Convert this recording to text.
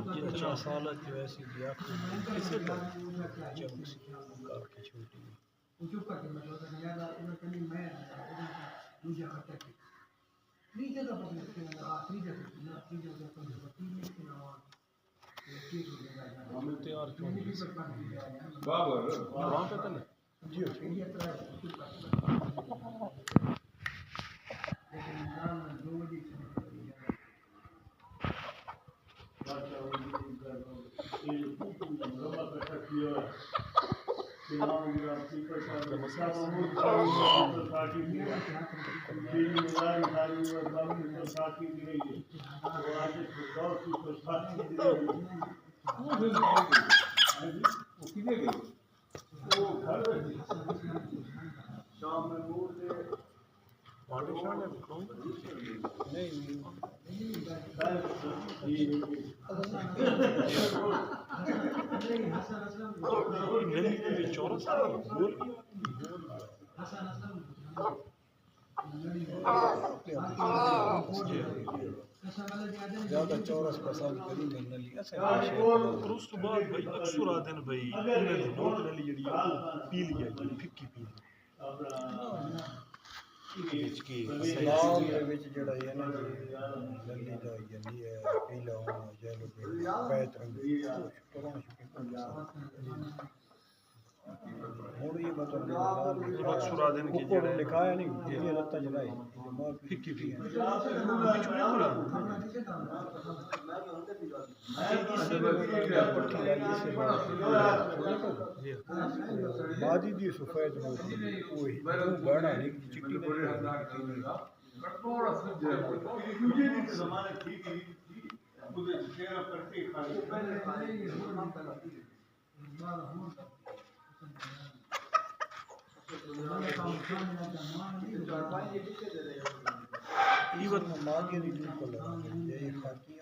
جتنا سالت جو ایسی دیا کسی زیادہ چورس پسند کری میں لیا اور اس تو بعد بھائی اکثر آدھن بھائی انہیں دی نوٹ نلی جڑی پی لیا جڑی پھکی پی سلام دے وچ جڑا ہے نا للی دا یعنی ہے پیلا ہونا یلو بیت رنگ ہوں یہ مطلب اکثر آدھن کی جڑا لکھایا نہیں جیلی لتا جلائی پھکی پی بادی دی سفید کوئی بڑا نہیں چٹی ایون ماگی دی بالکل یہ خاکی